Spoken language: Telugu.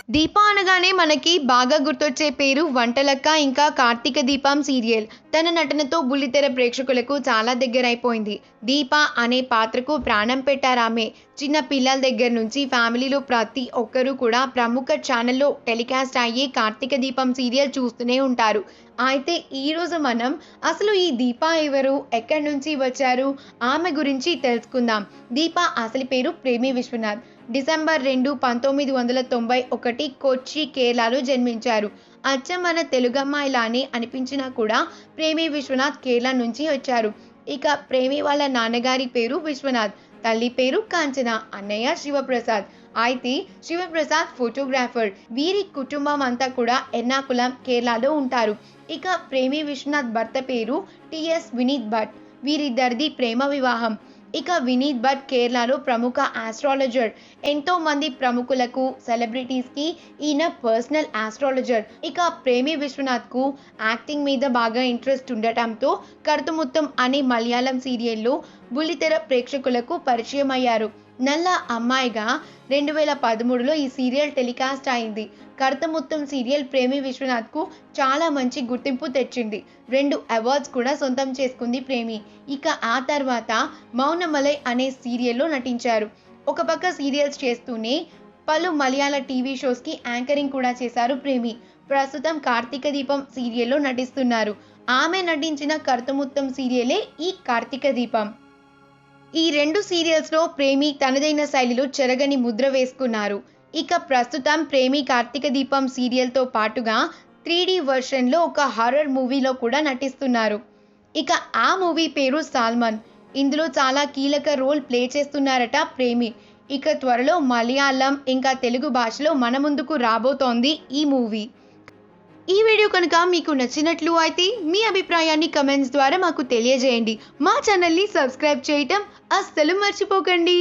దీప అనగానే మనకి బాగా గుర్తొచ్చే పేరు వంటలక్క ఇంకా కార్తీక దీపం సీరియల్. తన నటనతో బుల్లితెర ప్రేక్షకులకు చాలా దగ్గరైపోయింది. దీప అనే పాత్రకు ప్రాణం పెట్టారామె. చిన్న పిల్లల దగ్గర నుంచి ఫ్యామిలీలో ప్రతి ఒక్కరూ కూడా ప్రముఖ ఛానల్లో టెలికాస్ట్ అయ్యే కార్తీక దీపం సీరియల్ చూస్తూనే ఉంటారు. అయితే ఈరోజు మనం అసలు ఈ దీప ఎవరు, ఎక్కడి నుంచి వచ్చారు, ఆమె గురించి తెలుసుకుందాం. దీప అసలు పేరు ప్రేమి విశ్వనాథ్. డిసెంబర్ 2, 1991 కొచ్చి, కేరళలో జన్మించారు. అచ్చం మన తెలుగమ్మాయిలానే అనిపించినా కూడా ప్రేమి విశ్వనాథ్ కేరళ నుంచి వచ్చారు. ఇక ప్రేమి వాళ్ళ నాన్నగారి పేరు విశ్వనాథ్, తల్లి పేరు కాంచన, అన్నయ్య శివప్రసాద్. అయితే శివప్రసాద్ ఫోటోగ్రాఫర్. వీరి కుటుంబం అంతా కూడా ఎర్నాకుళం, కేరళలో ఉంటారు. ఇక ప్రేమి విశ్వనాథ్ భర్త పేరు టిఎస్ వినీత్ భట్. వీరిద్దరిది ప్రేమ వివాహం. ఇక వినీత్ భట్ కేరళలో ప్రముఖ ఆస్ట్రాలజర్. ఎంతో మంది ప్రముఖులకు, సెలబ్రిటీస్కి ఈయన పర్సనల్ ఆస్ట్రాలజర్. ఇక ప్రేమి విశ్వనాథ్కు యాక్టింగ్ మీద బాగా ఇంట్రెస్ట్ ఉండటంతో కరుతుముత్తం అనే మలయాళం సీరియల్లో బుల్లితెర ప్రేక్షకులకు పరిచయం అయ్యారు. నల్ల అమ్మాయిగా 2013లో ఈ సీరియల్ టెలికాస్ట్ అయింది. కరుతముత్తం సీరియల్ ప్రేమి విశ్వనాథ్కు చాలా మంచి గుర్తింపు తెచ్చింది. 2 అవార్డ్స్ కూడా సొంతం చేసుకుంది ప్రేమి. ఇక ఆ తర్వాత మౌనమలై అనే సీరియల్లో నటించారు. ఒక పక్క సీరియల్స్ చేస్తూనే పలు మలయాళ టీవీ షోస్కి యాంకరింగ్ కూడా చేశారు ప్రేమి. ప్రస్తుతం కార్తీక దీపం సీరియల్లో నటిస్తున్నారు. ఆమె నటించిన కరుతముత్తం సీరియలే ఈ కార్తీక దీపం. ఈ 2 సీరియల్స్లో ప్రేమి తనదైన శైలిలో చెరగని ముద్ర వేసుకున్నారు. ఇక ప్రస్తుతం ప్రేమి కార్తీక దీపం సీరియల్తో పాటుగా 3D వర్షన్లో ఒక హారర్ మూవీలో కూడా నటిస్తున్నారు. ఇక ఆ మూవీ పేరు సాల్మన్. ఇందులో చాలా కీలక రోల్ ప్లే చేస్తున్నారట ప్రేమి. ఇక త్వరలో మలయాళం ఇంకా తెలుగు భాషలో మన ముందుకు రాబోతోంది ఈ మూవీ. ఈ వీడియో కనుక మీకు నచ్చినట్లు అయితే మీ అభిప్రాయాన్ని కమెంట్స్ ద్వారా మాకు తెలియజేయండి. మా ఛానల్ని సబ్స్క్రైబ్ చేయటం అస్సలు మర్చిపోకండి.